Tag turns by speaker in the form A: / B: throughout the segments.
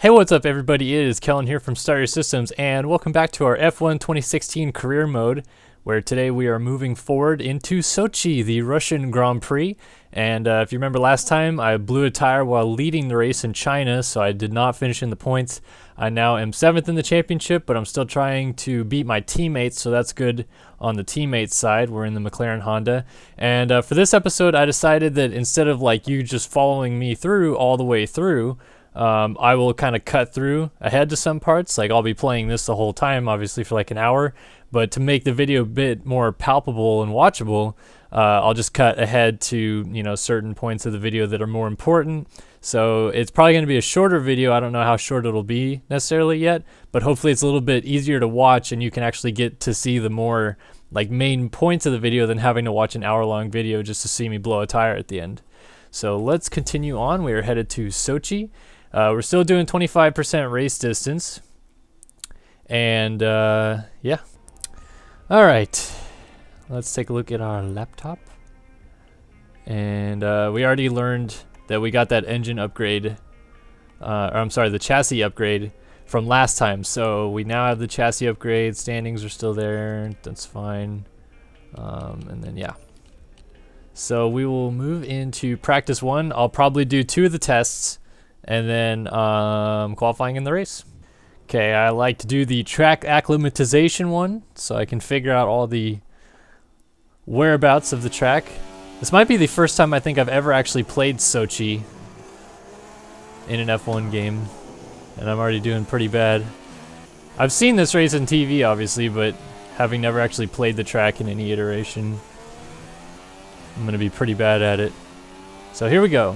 A: Hey, what's up everybody? It is Kellen here from Start Your Systems, and welcome back to our F1 2016 career mode, where today we are moving forward into Sochi, the Russian Grand Prix. And if you remember last time, I blew a tire while leading the race in China, so I did not finish in the points. I now am 7th in the championship, but I'm still trying to beat my teammates, so that's good on the teammates side. We're in the McLaren Honda. And for this episode, I decided that instead of like you just following me through all the way through, I will kind of cut through ahead to some parts. Like I'll be playing this the whole time, obviously for like an hour, but to make the video a bit more palpable and watchable, I'll just cut ahead to, certain points of the video that are more important. So it's probably going to be a shorter video. I don't know how short it'll be necessarily yet, but hopefully it's a little bit easier to watch and you can actually get to see the more like main points of the video than having to watch an hour-long video just to see me blow a tire at the end. So let's continue on. We are headed to Sochi. We're still doing 25% race distance. And yeah. All right. Let's take a look at our laptop. And we already learned that we got that engine upgrade. Or I'm sorry, the chassis upgrade from last time. So we now have the chassis upgrade. Standings are still there. That's fine. And then yeah. So we will move into practice 1. I'll probably do 2 of the tests. And then qualifying in the race. Okay, I like to do the track acclimatization one, so I can figure out all the whereabouts of the track. This might be the first time I think I've ever actually played Sochi in an F1 game, and I'm already doing pretty bad. I've seen this race on TV, obviously, but having never actually played the track in any iteration, I'm gonna be pretty bad at it. So here we go.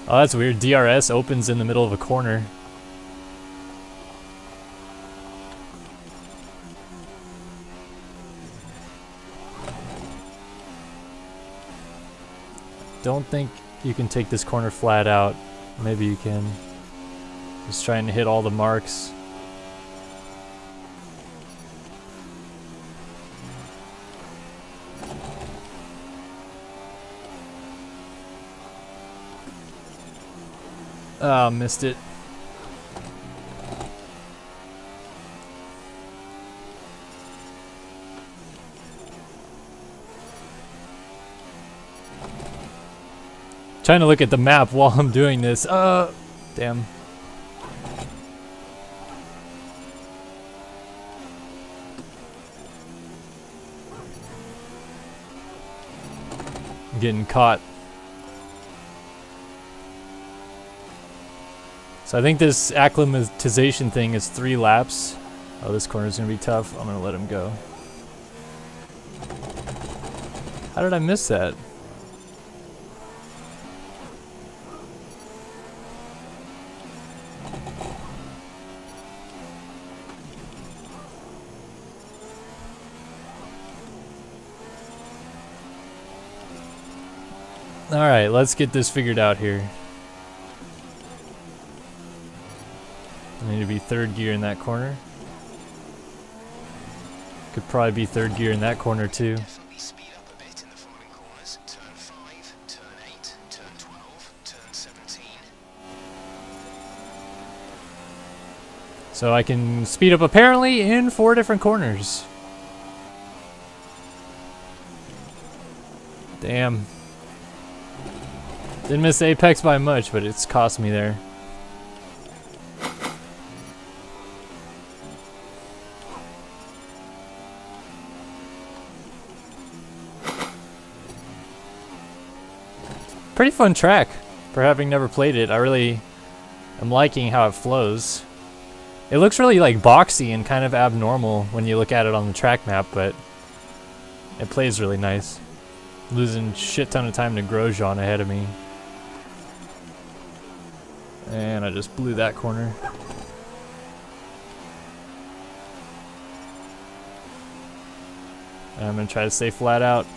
A: Oh, that's weird. DRS opens in the middle of a corner. Don't think you can take this corner flat out. Maybe you can. Just trying to hit all the marks. Oh, missed it. Trying to look at the map while I'm doing this. Damn. I'm getting caught. So I think this acclimatization thing is 3 laps. Oh, this corner's gonna be tough. I'm gonna let him go. How did I miss that? All right, let's get this figured out here. I need to be 3rd gear in that corner. Could probably be 3rd gear in that corner too. Speed up a bit in the following corners. Turn 5, turn 8, turn 12, turn 17. So I can speed up apparently in 4 different corners. Damn. Didn't miss Apex by much, but it's cost me there. Pretty fun track for having never played it. I really am liking how it flows. It looks really like boxy and kind of abnormal when you look at it on the track map, but it plays really nice. Losing shit ton of time to Grosjean ahead of me. And I just blew that corner. And I'm gonna try to stay flat out.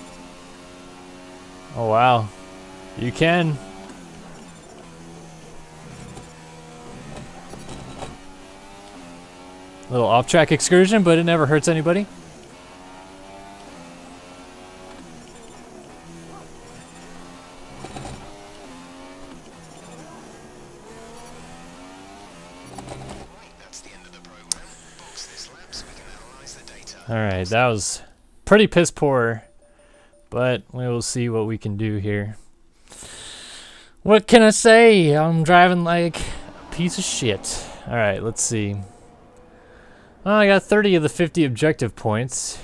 A: Oh wow. You can. Little off-track excursion, but it never hurts anybody. Alright, that was pretty piss poor, but we will see what we can do here. What can I say? I'm driving like a piece of shit. Alright, let's see. Oh, I got 30 of the 50 objective points.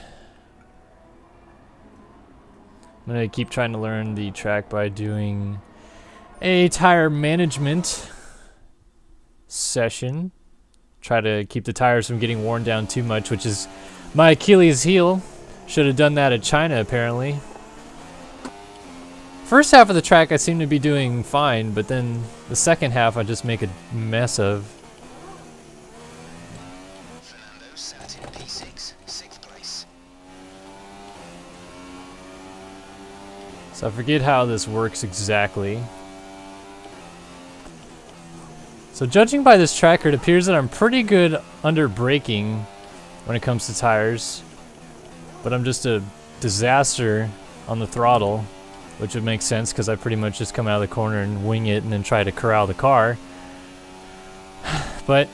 A: I'm gonna keep trying to learn the track by doing a tire management session. Try to keep the tires from getting worn down too much, which is my Achilles heel. Should have done that at China, apparently. First half of the track I seem to be doing fine, but then the second half I just make a mess of.
B: Fernando sat in P6, 6th place.
A: So I forget how this works exactly. So judging by this tracker, it appears that I'm pretty good under braking when it comes to tires, but I'm just a disaster on the throttle, which would make sense because I pretty much just come out of the corner and wing it and then try to corral the car. But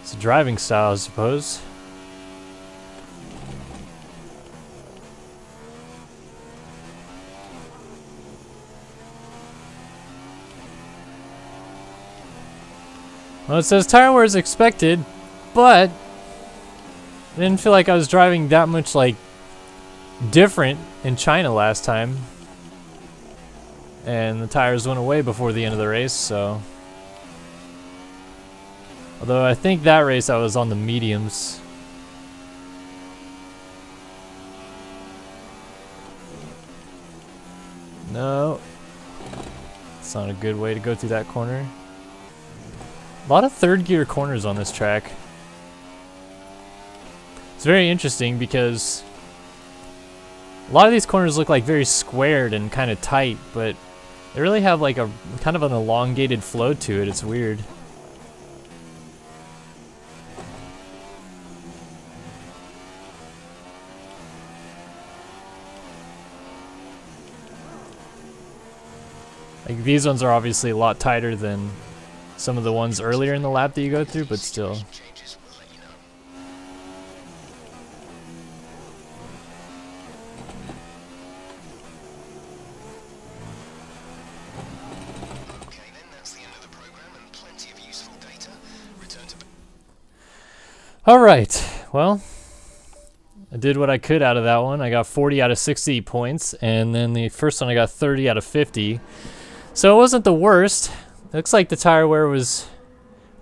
A: it's a driving style, I suppose. Well, it says tire wear is expected, but I didn't feel like I was driving that much like different in China last time. And the tires went away before the end of the race, so. Although I think that race I was on the mediums. No. It's not a good way to go through that corner. A lot of third gear corners on this track. It's very interesting because a lot of these corners look like very squared and kind of tight, but they really have like a kind of an elongated flow to it. It's weird. Like these ones are obviously a lot tighter than some of the ones earlier in the lap that you go through, but still. Alright, well, I did what I could out of that one. I got 40 out of 60 points, and then the first one I got 30 out of 50. So it wasn't the worst. Looks like the tire wear was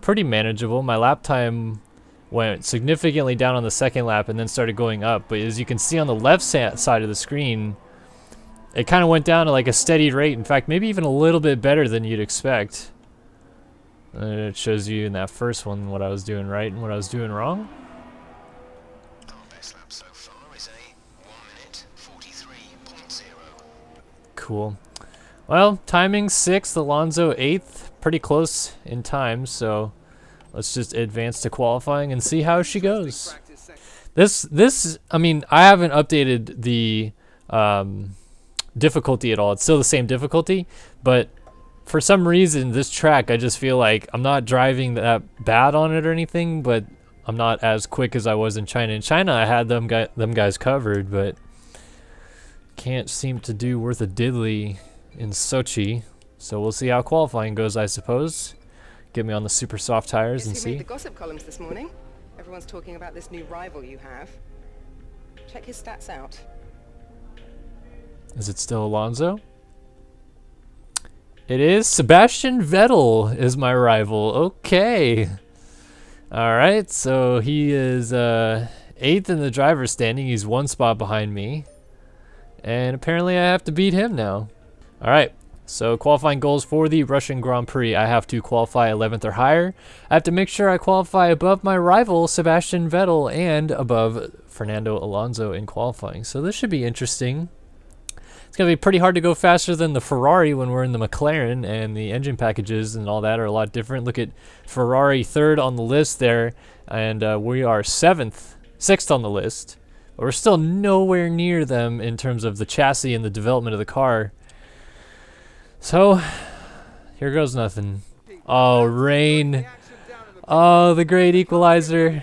A: pretty manageable. My lap time went significantly down on the second lap and then started going up. But as you can see on the left side of the screen, it kind of went down to like a steady rate. In fact, maybe even a little bit better than you'd expect. It shows you in that first one what I was doing right and what I was doing wrong.
B: Our best lap so far is a 1:43.0.
A: Cool. Well, timing 6th, Alonso 8th. Pretty close in time, so let's just advance to qualifying and see how she goes. I mean, I haven't updated the difficulty at all. It's still the same difficulty, but for some reason, this track, I just feel like I'm not driving that bad on it or anything, but I'm not as quick as I was in China. In China, I had them guys covered, but can't seem to do worth a diddly in Sochi. So we'll see how qualifying goes, I suppose. Get me on the super soft tires and
C: Guess who
A: see.
C: made the gossip columns this morning? Everyone's talking about this new rival you have. Check his stats out.
A: Is it still Alonso? It is. Sebastian Vettel is my rival. Okay. Alright, so he is 8th in the driver's standing. He's 1 spot behind me. And apparently I have to beat him now. Alright, so qualifying goals for the Russian Grand Prix. I have to qualify 11th or higher. I have to make sure I qualify above my rival, Sebastian Vettel, and above Fernando Alonso in qualifying. So this should be interesting. It's going to be pretty hard to go faster than the Ferrari when we're in the McLaren, and the engine packages and all that are a lot different. Look at Ferrari 3rd on the list there, and we are 6th on the list. But we're still nowhere near them in terms of the chassis and the development of the car. So, here goes nothing. Oh, rain. Oh, the great equalizer.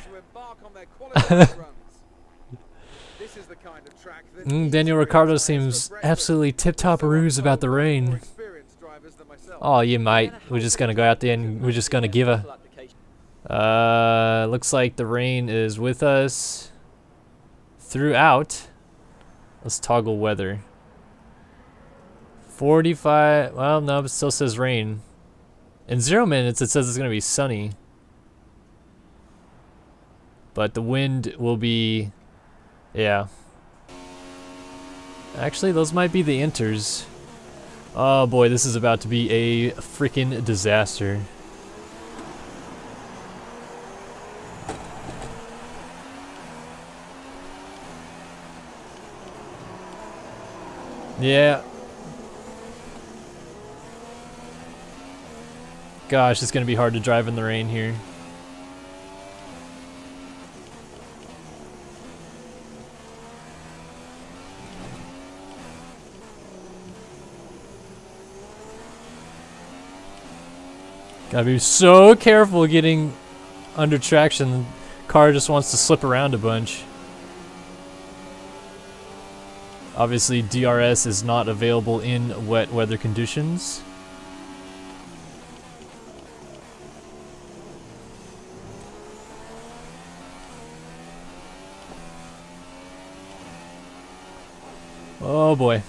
A: Daniel Ricciardo seems absolutely tip-top ruse about the rain. Oh, you might. We're just gonna go out there and we're just gonna give her. Looks like the rain is with us throughout. Let's toggle weather. 45, well, no, it still says rain. In 0 minutes, it says it's gonna be sunny. But the wind will be, yeah. Actually, those might be the inters. Oh boy, this is about to be a freaking disaster. Yeah. Gosh, it's gonna be hard to drive in the rain here. Gotta be so careful getting under traction. The car just wants to slip around a bunch. Obviously, DRS is not available in wet weather conditions. Oh boy.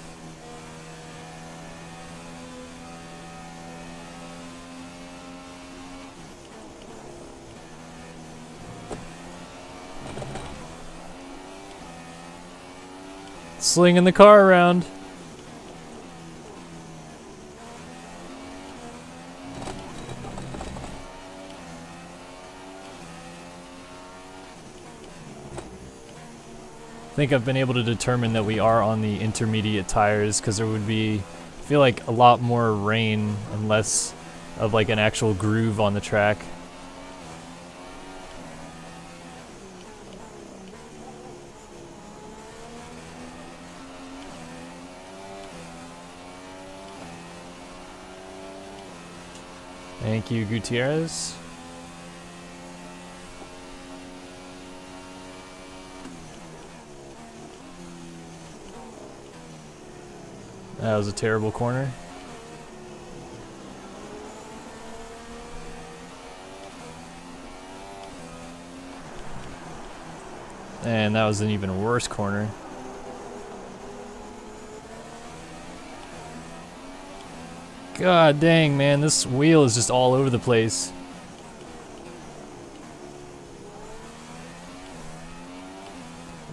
A: Slinging the car around. I think I've been able to determine that we are on the intermediate tires because there would be, I feel like, a lot more rain and less of like an actual groove on the track. Thank you, Gutierrez. That was a terrible corner. And that was an even worse corner. God dang, man, this wheel is just all over the place.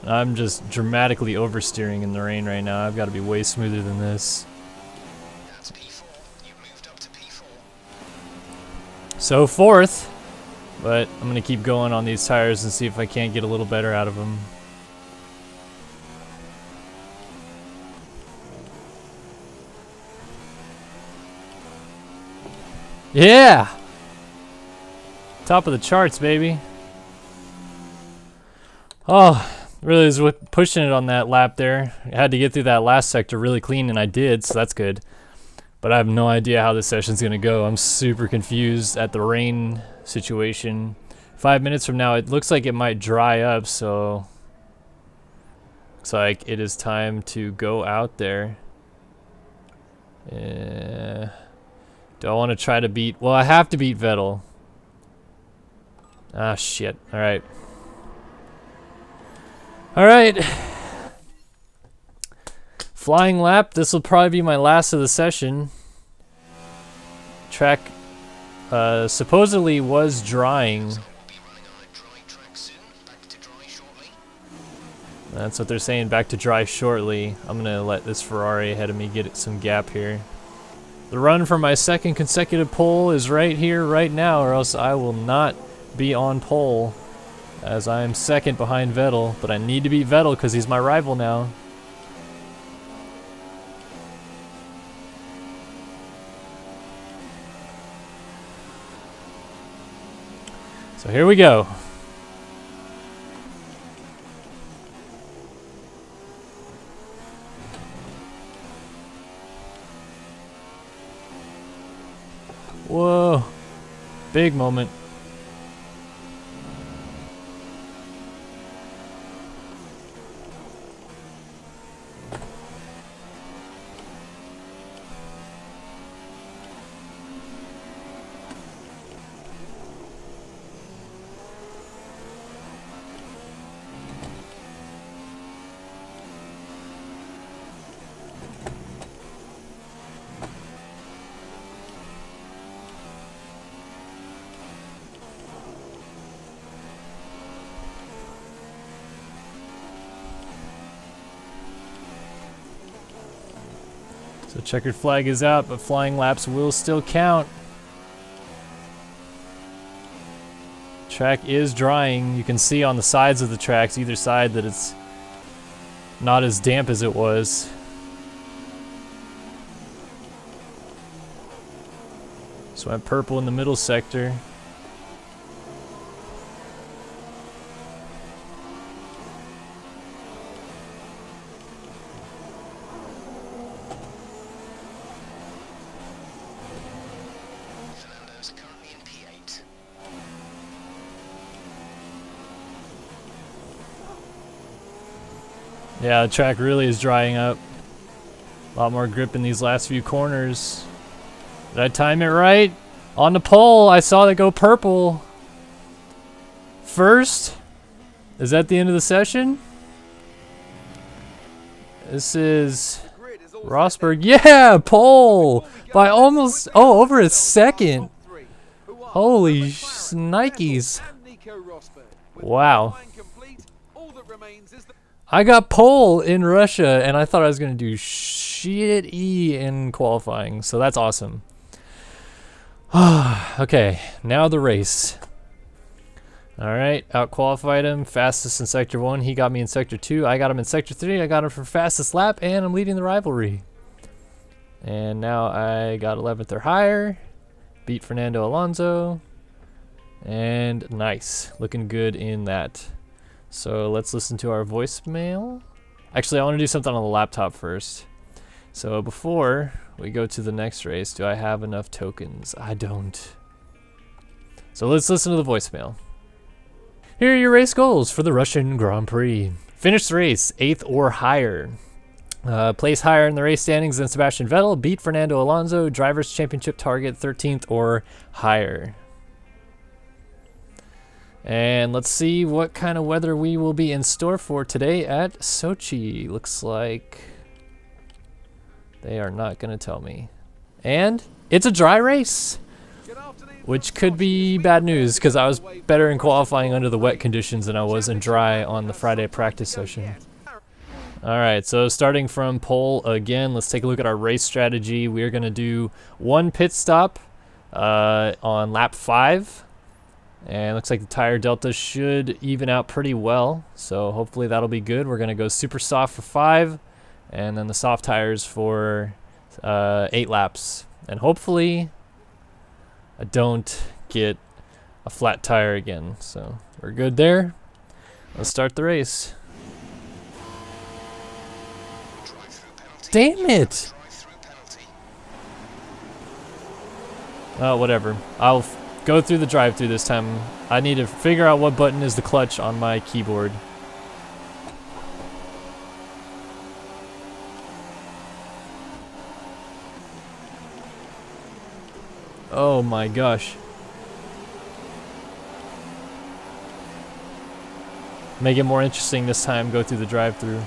A: I'm just dramatically oversteering in the rain right now. I've got to be way smoother than this.
B: That's P4. You moved up to P4.
A: So fourth, but I'm gonna keep going on these tires and see if I can't get a little better out of them. Yeah! Top of the charts, baby. Oh, really was pushing it on that lap there. I had to get through that last sector really clean, and I did, so that's good. But I have no idea how this session's gonna go. I'm super confused at the rain situation. 5 minutes from now, it looks like it might dry up, so looks like it is time to go out there. Do I want to try to beat? Well, I have to beat Vettel. Ah, shit. All right. All right. Flying lap. This will probably be my last of the session. Track supposedly was drying. That's what they're saying, back to dry shortly. I'm gonna let this Ferrari ahead of me get some gap here. The run for my second consecutive pole is right here, right now, or else I will not be on pole, as I am second behind Vettel. But I need to beat Vettel because he's my rival now. So here we go. Whoa, big moment. So checkered flag is out, but flying laps will still count. Track is drying. You can see on the sides of the tracks, either side, that it's not as damp as it was. So went purple in the middle sector.
B: Fernando's currently in P8.
A: Yeah, the track really is drying up. A lot more grip in these last few corners. Did I time it right? On the pole, I saw that go purple. First? Is that the end of the session? This is Rosberg. Yeah, pole! By almost, over a second. Holy Nikes. Wow. I got pole in Russia, and I thought I was going to do shit-y in qualifying, so that's awesome. Okay, now the race. Alright, out-qualified him, fastest in Sector 1. He got me in Sector 2. I got him in Sector 3. I got him for fastest lap, and I'm leading the rivalry. And now I got 11th or higher. Beat Fernando Alonso. And nice. Looking good in that. So let's listen to our voicemail. Actually, I want to do something on the laptop first. So before we go to the next race, do I have enough tokens? I don't. So let's listen to the voicemail. Here are your race goals for the Russian Grand Prix. Finish the race 8th or higher. Place higher in the race standings than Sebastian Vettel. Beat Fernando Alonso. Drivers' Championship target 13th or higher. And let's see what kind of weather we will be in store for today at Sochi. Looks like they are not going to tell me. And it's a dry race, which could be bad news because I was better in qualifying under the wet conditions than I was in dry on the Friday practice session. Alright, so starting from pole again, let's take a look at our race strategy. We're going to do one pit stop on lap 5. And looks like the tire delta should even out pretty well, so hopefully that'll be good. We're going to go super soft for 5, and then the soft tires for 8 laps. And hopefully I don't get a flat tire again, so we're good there. Let's start the race. Damn it! Oh, whatever. I'll go through the drive-thru this time. I need to figure out what button is the clutch on my keyboard. Oh my gosh. Make it more interesting this time, go through the drive-thru.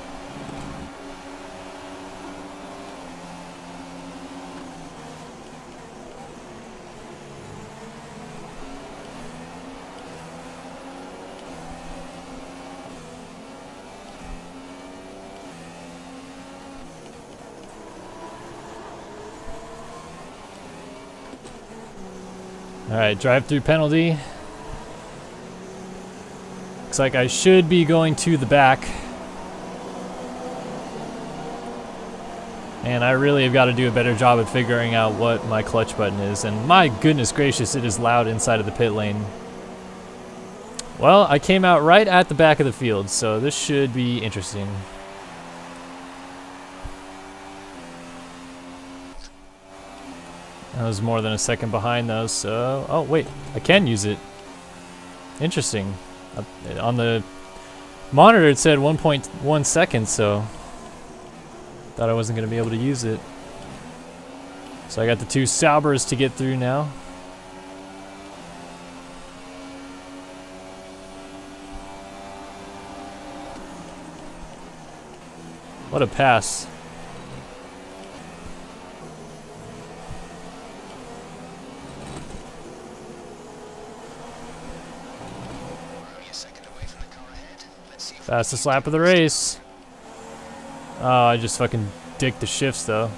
A: Alright, drive-through penalty. Looks like I should be going to the back. And I really have got to do a better job at figuring out what my clutch button is. And my goodness gracious, it is loud inside of the pit lane. Well, I came out right at the back of the field, so this should be interesting. I was more than a second behind though, so... Oh, wait. I can use it. Interesting. On the monitor it said 1.1 seconds, so... Thought I wasn't going to be able to use it. So I got the 2 Saubers to get through now. What a pass. Fastest lap of the race. Oh, I just fucking dicked the shifts though.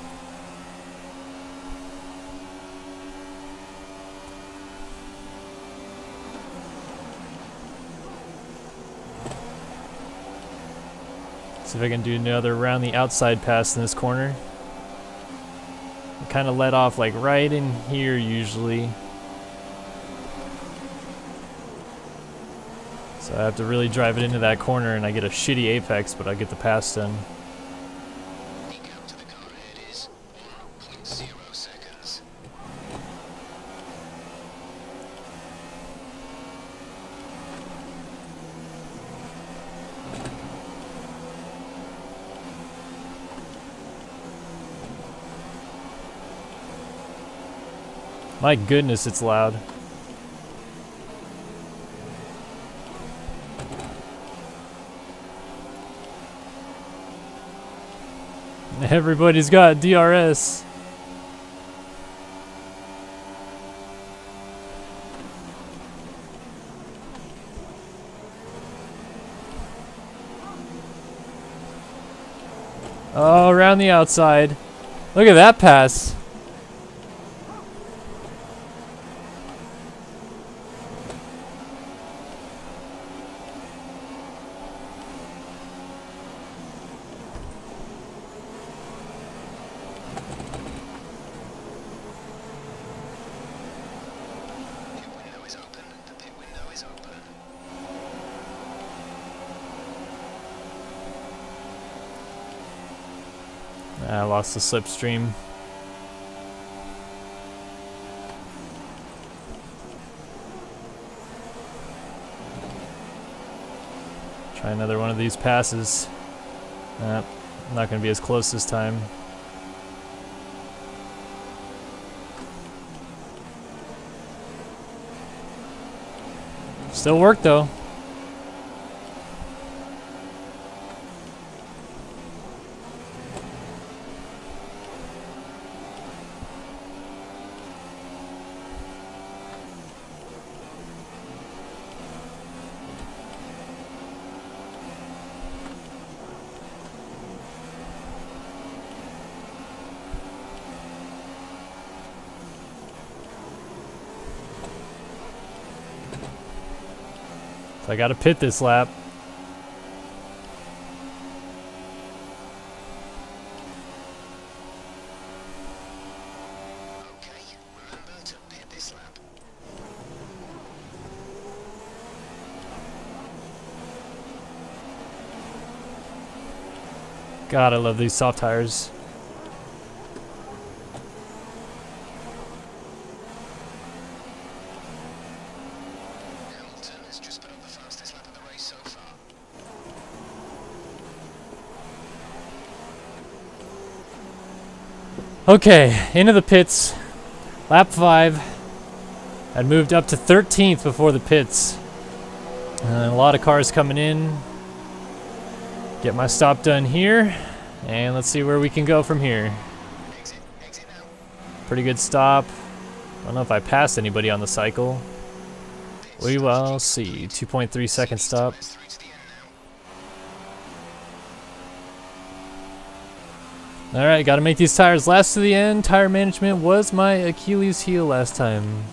A: See if I can do another around the outside pass in this corner. Kind of let off like right in here usually. So I have to really drive it into that corner and I get a shitty apex, but I get the pass done.
B: Peak out to the car ahead is 1.0 seconds.
A: My goodness, it's loud. Everybody's got DRS. Oh, around the outside. Look at that pass. I lost the slipstream. Try another one of these passes. Not going to be as close this time. Still worked though. So I gotta pit this lap.
B: Okay, remember to pit this lap.
A: God, I love these soft tires.
B: Hamilton has just put up the fastest lap of the race so far.
A: Okay, into the pits. Lap 5. I'd moved up to 13th before the pits. A lot of cars coming in. Get my stop done here. And let's see where we can go from here.
B: Exit now.
A: Pretty good stop. I don't know if I passed anybody on the cycle. We will see. 2.3 second stop.
B: Through to the end now.
A: Alright, gotta make these tires last to the end. Tire management was my Achilles heel last time.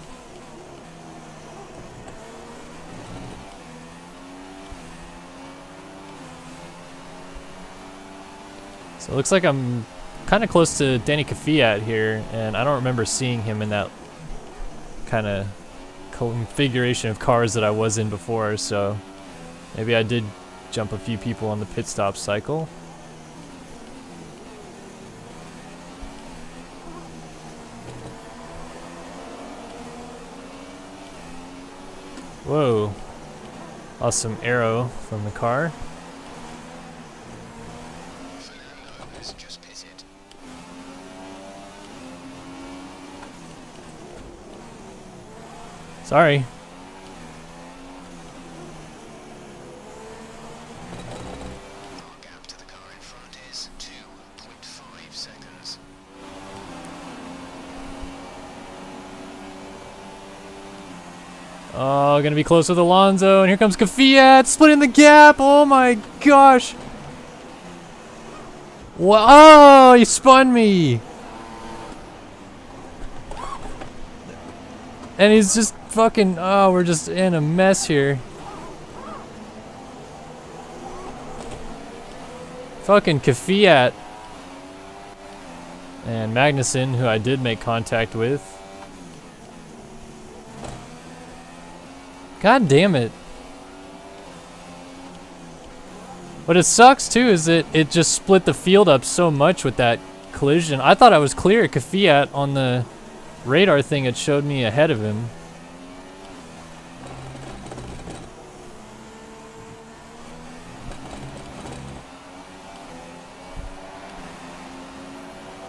A: So it looks like I'm kind of close to Danny Kvyat here, and I don't remember seeing him in that kind of configuration of cars that I was in before, so maybe I did jump a few people on the pit stop cycle. Whoa, lost some aero from the car.
B: Fernando has just pitted.
A: Sorry.
B: Our gap to the car in front is 2.5 seconds.
A: Oh, gonna be close with Alonso, and here comes Kvyat, splitting the gap. Oh my gosh! Whoa! Oh, he spun me, and he's just fucking. Oh, we're just in a mess here. Fucking Kvyat and Magnussen, who I did make contact with. God damn it. What it sucks too is that it just split the field up so much with that collision. I thought I was clear at Kvyat on the radar thing. It showed me ahead of him.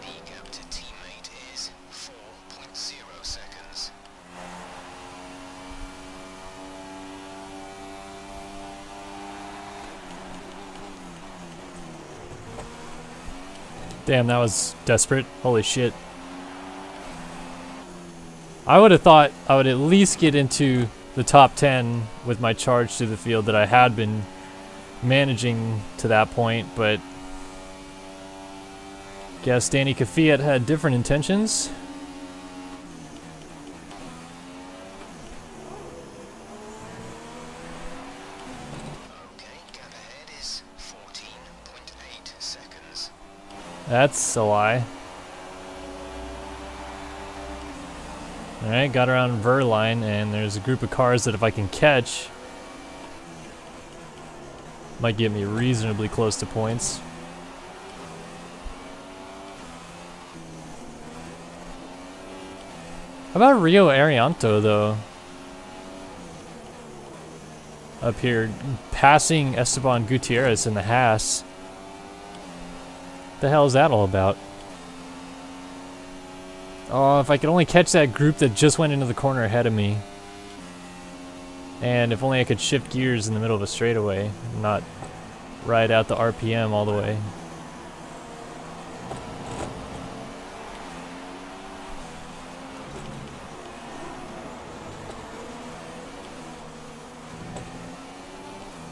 B: The gap to teammate is 4.0 seconds.
A: Damn, that was desperate. Holy shit. I would have thought I would at least get into the top 10 with my charge to the field that I had been managing to that point, but guess Danny Kvyat had different intentions.
B: Okay, gap ahead is 14.8 seconds.
A: That's a lie. Alright, got around Verline, and there's a group of cars that if I can catch, might get me reasonably close to points. How about Rio Arianto, though? Up here, passing Esteban Gutierrez in the Haas. What the hell is that all about? Oh, if I could only catch that group that just went into the corner ahead of me. And if only I could shift gears in the middle of a straightaway, not ride out the RPM all the way.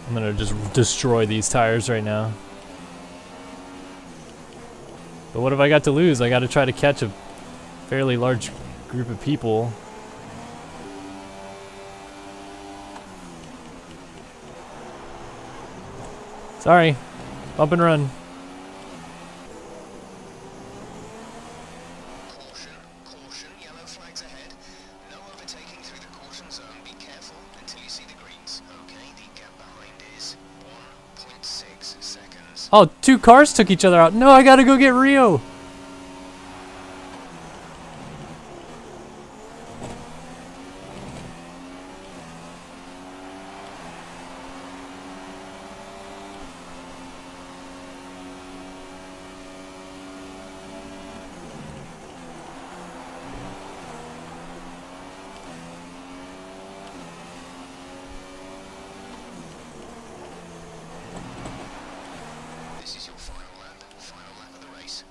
A: I'm gonna just destroy these tires right now. But what have I got to lose? I gotta try to catch a fairly large group of people. Sorry, bump and run.
B: Caution, caution, yellow flags ahead. No overtaking through the caution zone. Be careful until you see the greens. Okay, the gap behind is 1.6 seconds.
A: Oh, two cars took each other out. No, I gotta go get Rio.
B: This is your final lap of the race.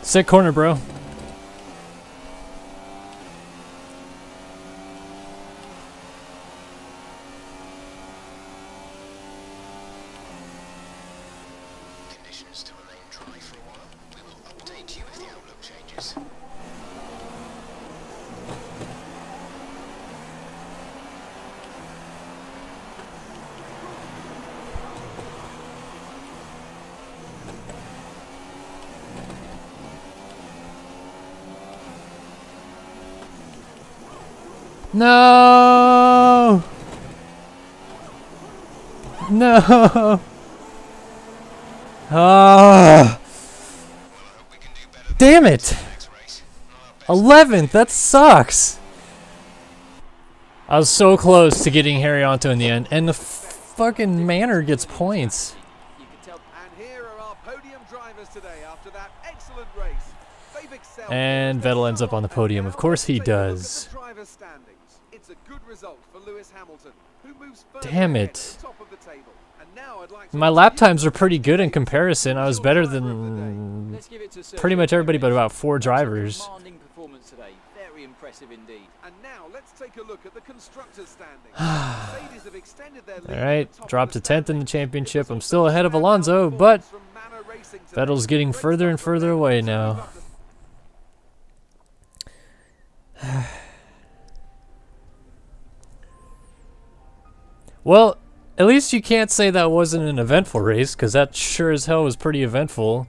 A: Sick corner, bro.
B: Conditions to remain dry for a while. We will update you if the outlook changes.
A: No! No! Ah!
B: We can do better
A: Damn it!
B: next race. Not our best.
A: 11th, that sucks! I was so close to getting Harrianto in the end, and the fucking Manor gets points.
D: You can tell. And here are our podium drivers today after that excellent race. They've excelled.
A: And Vettel ends up on the podium. Of course he does.
D: Drivers' standings. It's a good result for Lewis Hamilton, who moves further
A: Damn
D: ahead
A: it.
D: at the top of the table. And now I'd like to
A: My lap times are pretty good in comparison. I was better than
E: Let's give it to
A: pretty much everybody but about 4
E: Sergio.
A: drivers.
E: Commanding performance today. Very Very impressive indeed.
D: And now let's take a look at the constructors' standings. Mercedes have extended their lead
A: All
D: at
A: right,
D: the top
A: dropped to
D: of the
A: 10th in the
D: standings.
A: championship.
D: It was
A: I'm still ahead of
D: also
A: Alonso,
D: standout
A: but
D: performance from Manor Racing today.
A: Vettel's getting
D: Great
A: further and
D: stuff from
A: further
D: them
A: away
D: to
A: now.
D: move up the
A: Well, at least you can't say that wasn't an eventful race, because that sure as hell was pretty eventful.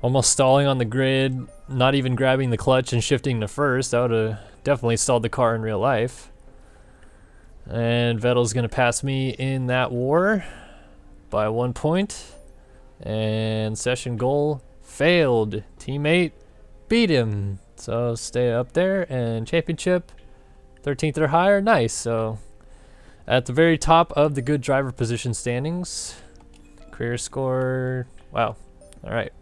A: Almost stalling on the grid, not even grabbing the clutch and shifting to first. That would have definitely stalled the car in real life. And Vettel's going to pass me in that war by 1 point. And session goal failed. Teammate beat him. So stay up there, and championship 13th or higher. Nice. So at the very top of the good driver position standings. Career score. Wow. All right.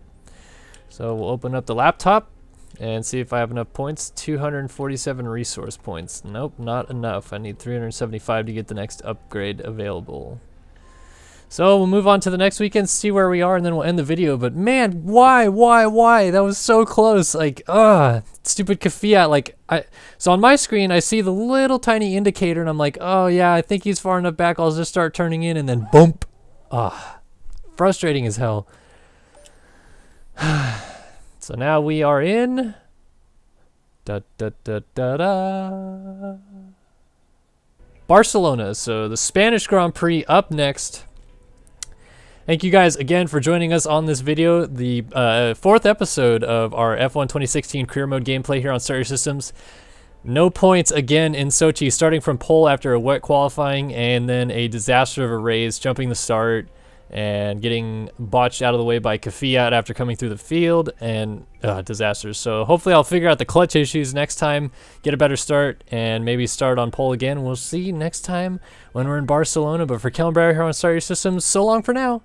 A: So we'll open up the laptop and see if I have enough points. 247 resource points. Nope, not enough. I need 375 to get the next upgrade available. So we'll move on to the next weekend, see where we are, and then we'll end the video. But man, why? That was so close. Like, stupid Kvyat. Like, so on my screen, I see the little tiny indicator, and I'm like, oh yeah, I think he's far enough back. I'll just start turning in, and then boom. Frustrating as hell. So now we are in Barcelona. So the Spanish Grand Prix up next. Thank you guys again for joining us on this video, the 4th episode of our F1 2016 career mode gameplay here on Starter Systems. No points again in Sochi, starting from pole after a wet qualifying, and then a disaster of a race, jumping the start and getting botched out of the way by Kvyat after coming through the field, and disasters. So hopefully I'll figure out the clutch issues next time, get a better start, and maybe start on pole again. We'll see next time when we're in Barcelona. But for Kellen here on Starter Systems, so long for now.